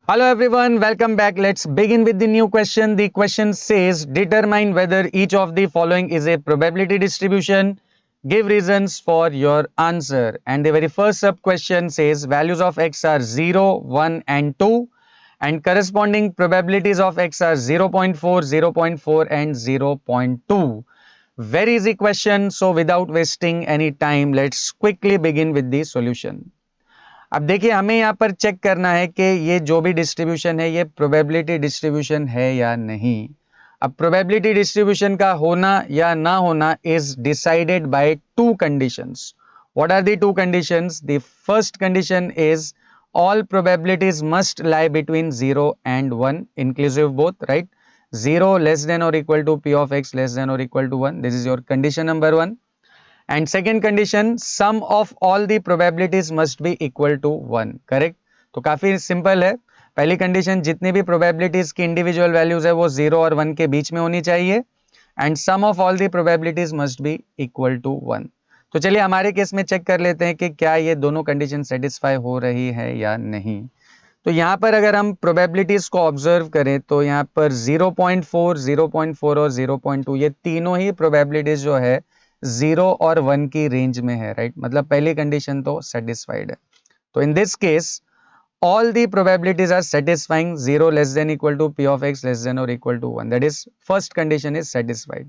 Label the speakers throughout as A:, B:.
A: Hello everyone, welcome back. Let's begin with the new question. The question says determine whether each of the following is a probability distribution. Give reasons for your answer. And the very first sub question says values of x are 0, 1 and 2 and corresponding probabilities of x are 0.4, 0.4 and 0.2. Very easy question. So without wasting any time, let's quickly begin with the solution. अब देखिए हमें यहाँ पर check करना है कि ये जो भी डिस्ट्रीब्यूशन है ये प्रोबेबिलिटी डिस्ट्रीब्यूशन है या नहीं। अब प्रोबेबिलिटी डिस्ट्रीब्यूशन का होना या ना होना is decided by two conditions. What are the two conditions? The first condition is all probabilities must lie between 0 and 1 inclusive both, right? 0 less than or equal to p of x less than or equal to 1. This is your condition number 1. And second condition, sum of all the probabilities must be equal to 1. Correct? तो काफी simple है। पहली condition, जितनी भी probabilities की individual values है वो 0 और 1 के बीच में होनी चाहिए and sum of all the probabilities must be equal to 1। तो चलिए हमारे केस में चेक कर लेते हैं कि क्या ये दोनों कंडीशन सेटिस्फाई हो रही है या नहीं। तो यहाँ पर अगर हम प्रोबेबिलिटीज को ऑब्जर्व करें तो यहाँ पर 0.4, 0.4 और 0.2 ये तीनों ही प्रोबेबिलिटीज जो है 0 और 1 की रेंज में है, राइट? मतलब पहली कंडीशन तो सेटिस्फाइड है। तो इन this case all the probabilities are satisfying 0 less than equal to p of x less than or equal to 1, that is first condition is satisfied.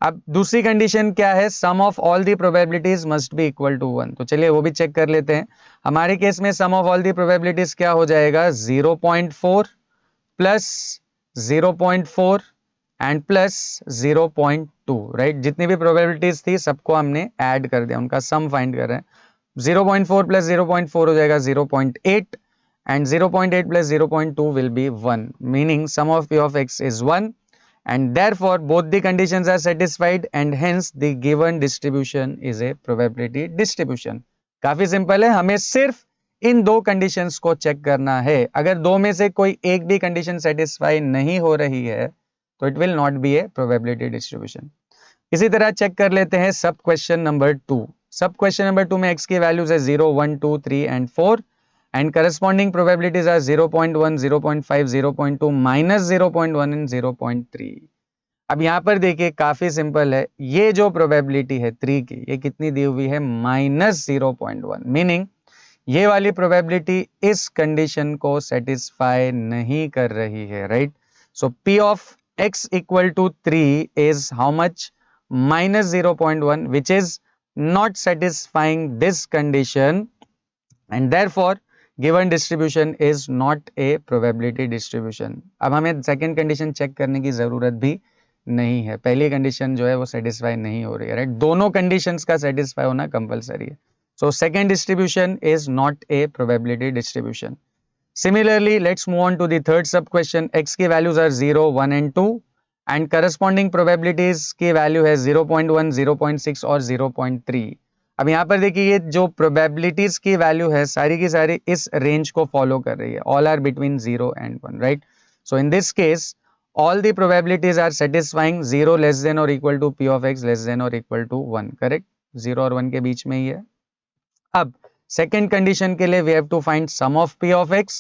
A: अब दूसरी कंडीशन क्या है? Sum of all the probabilities must be equal to 1। तो चलिए वो भी check कर लेते हैं। हमारे केस में सम ऑफ ऑल दी प्रोबेबिलिटीज क्या हो जाएगा? 0.4 प्लस 0.4 एंड प्लस 0.2, राइट? जितनी भी प्रोबेबिलिटीज थी सबको हमने ऐड कर दिया, उनका सम फाइंड कर रहे हैं। 0.4 प्लस 0.4 हो जाएगा 0.8 and 0.8 plus 0.2 will be 1, meaning sum of p of x is 1 and therefore both the conditions are satisfied and hence the given distribution is a probability distribution. काफी simple है, हमें सिर्फ इन दो कंडीशंस को चेक करना है। अगर दो में से कोई एक भी कंडीशन सेटिस्फाई नहीं हो रही है तो it will not be A probability distribution. इसी तरह चेक कर लेते हैं सब क्वेश्चन नंबर 2। सब क्वेश्चन नंबर 2 में x की वैल्यूज है 0, 1, 2, 3 and 4 and corresponding probabilities are 0.1, 0.5, 0.2, minus 0.1 and 0.3. अब यहाँ पर देखिए काफी सिंपल है, ये जो प्रोबेबिलिटी है 3 की ये कितनी दी हुई है? -0.1, मीनिंग ये वाली प्रोबेबिलिटी इस कंडीशन को सेटिस्फाई नहीं कर रही है, right? So p of x equal to 3 is how much? -0.1, which is not satisfying this condition and therefore given distribution is not a probability distribution. अब हमें सेकंड कंडीशन चेक करने की जरूरत भी नहीं है, पहली कंडीशन जो है वो सेटिस्फाई नहीं हो रही है, राइट? दोनों कंडीशंस का सेटिस्फाई होना कंपलसरी है। So second distribution is not a probability distribution. Similarly let's move on to the third sub question. x की values are 0, 1 and 2 and corresponding probabilities की वैल्यू है 0.1, 0.6 और 0.3। अब यहाँ पर देखिए ये जो प्रोबेबिलिटीज की वैल्यू है सारी की सारी इस रेंज को फॉलो कर रही है, all are between 0 and 1, right? So in this case all the probabilities are satisfying 0 less than or equal to p of x less than or equal to 1, correct? 0 और 1 के बीच में ही है। अब सेकेंड कंडीशन के लिए we have to find sum of p of x.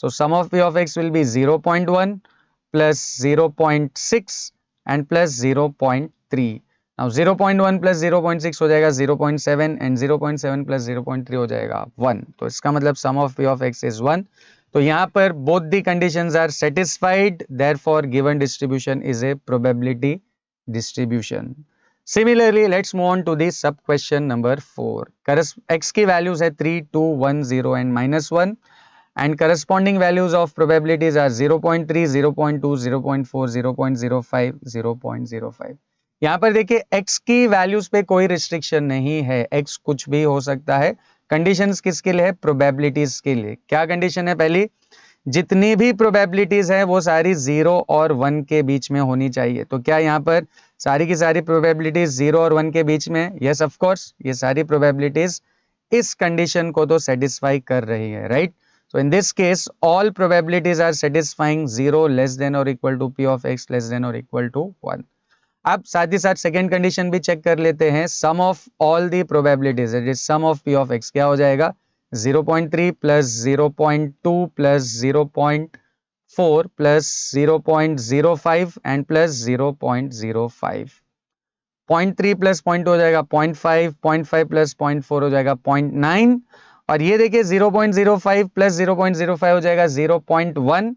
A: So sum of p of x will be 0.1 plus 0.6 and plus 0.3. Now 0.1 plus 0.6 हो जाएगा 0.7 and 0.7 plus 0.3 हो जाएगा 1. तो इसका मतलब sum of p of x is 1. तो यहाँ पर both the conditions are satisfied, therefore given distribution is a probability distribution. Similarly, let's move on to the sub question number 4. X की values है 3, 2, 1, 0 and -1 and corresponding values of probabilities are 0.3, 0.2, 0.4, 0.05, 0.05. यहाँ पर देखिए x की values पे कोई restriction नहीं है, x कुछ भी हो सकता है। कंडीशंस किसके लिए है? प्रोबेबिलिटीज के लिए। क्या कंडीशन है? पहली, जितनी भी प्रोबेबिलिटीज है वो सारी 0 और 1 के बीच में होनी चाहिए। तो क्या यहाँ पर सारी की सारी प्रोबेबिलिटीज 0 और 1 के बीच में? यस ऑफ कोर्स, ये सारी प्रोबेबिलिटीज इस कंडीशन को तो सेटिस्फाई कर रही है, right? So in this case, all probabilities are satisfying 0 less than or equal to p of x less than or equal to 1. अब साथ ही साथ सेकेंड कंडीशन भी चेक कर लेते हैं। Sum of all the probabilities, sum of p of x क्या हो जाएगा? 0.3 plus 0.2 plus 0.4 plus 0.05 and plus 0.05. 0.3 plus 0.2 हो जाएगा 0.5, 0.5 प्लस 0.4 हो जाएगा 0.9 और ये देखिए 0.05 प्लस 0.05 हो जाएगा 0.1.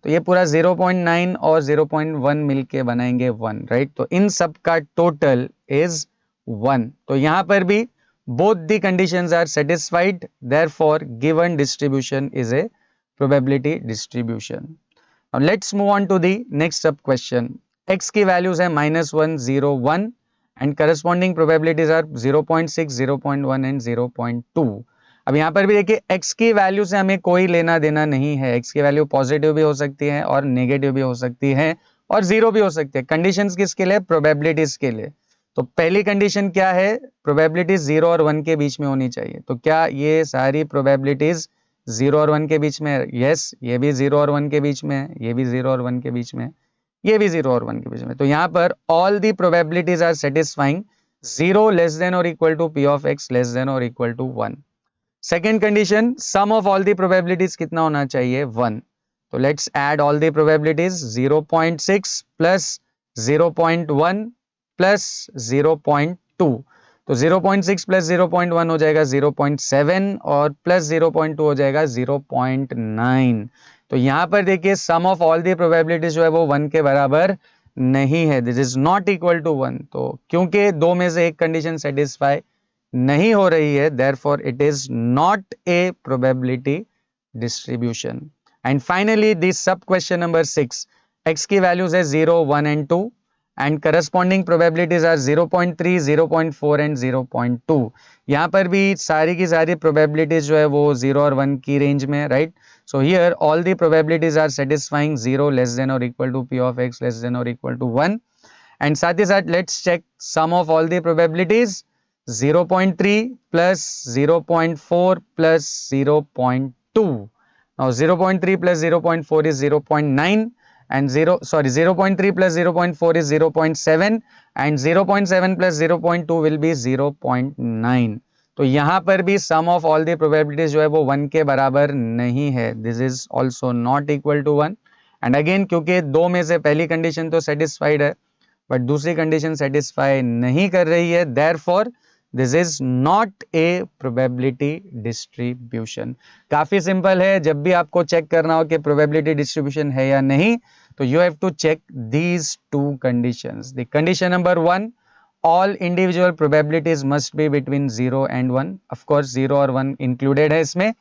A: तो ये पूरा 0.9 और 0.1 मिलके बनाएंगे 1, राइट. तो इन सब का टोटल इज 1. तो यहां पर भी both the conditions are satisfied, therefore given distribution is a probability distribution. Now let's move on to the next sub question. X की values है -1, 0, 1 and corresponding probabilities are 0.6, 0.1 and 0.2. अब यहाँ पर भी देखिए x की वैल्यू से हमें कोई लेना देना नहीं है. x की वैल्यू पॉजिटिव भी हो सकती है और नेगेटिव भी हो सकती है और जीरो भी हो सकती है. कंडीशंस किसके लिए? प्रोबेबिलिटीज के लिए. तो पहली कंडीशन क्या है? प्रोबेबिलिटीज 0 और 1 के बीच में होनी चाहिए. तो क्या ये सारी प्रोबेबिलिटीज 0 और 1 के बीच में? यस, ये भी 0 और 1 के बीच में है, ये भी 0 और 1 के बीच में, ये भी 0 और 1 के बीच में. तो यहाँ पर all the probabilities are satisfying 0 less than और equal to p of x less than और equal to 1. Second condition, sum of all the probabilities कितना होना चाहिए? 1. तो let's add all the probabilities. 0.6 plus 0.1 plus 0.2. तो 0.6 प्लस 0.1 हो जाएगा 0.7 और प्लस 0.2 हो जाएगा 0.9. तो यहां पर देखिए sum of all the probabilities जो है वो 1 के बराबर नहीं है. This is not equal to 1. तो क्योंकि दो में से एक कंडीशन सेटिस्फाई नहीं हो रही है, therefore it is not a probability distribution. And finally the sub question number 6, x की values है 0, 1 and 2 and corresponding probabilities are 0.3, 0.4 and 0.2. यहाँ पर भी सारी की सारी probabilities जो है वो 0 और 1 की रेंज में है, right? So here all the probabilities are satisfying 0 less than or equal to p of x less than or equal to 1. And साथ ही साथ let's check sum of all the probabilities. 0.3 plus 0.4 plus 0.2. Now 0.3 plus 0.4 is 0.9 and 0.3 plus 0.4 is 0.7 and 0.7 plus 0.2 will be 0.9. तो यहाँ पर भी sum of all the probabilities जो है वो 1 के बराबर नहीं है. This is also not equal to 1. And again क्योंकि दो में से पहली कंडीशन तो सेटिस्फाइड है बट दूसरी कंडीशन सेटिस्फाई नहीं कर रही है, therefore this is not a probability distribution. काफी सिंपल है. जब भी आपको चेक करना हो कि प्रोबेबिलिटी डिस्ट्रीब्यूशन है या नहीं, तो you have to check these two conditions. The condition number 1, all individual probabilities must be between 0 and 1. of course 0 और 1 included है इसमें.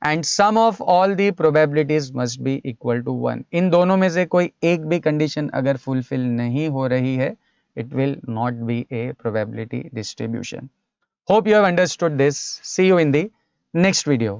A: and sum of all the probabilities must be equal to 1. इन दोनों में से कोई एक भी कंडीशन अगर फुलफिल नहीं हो रही है, it will not be a probability distribution. Hope you have understood this. See you in the next video.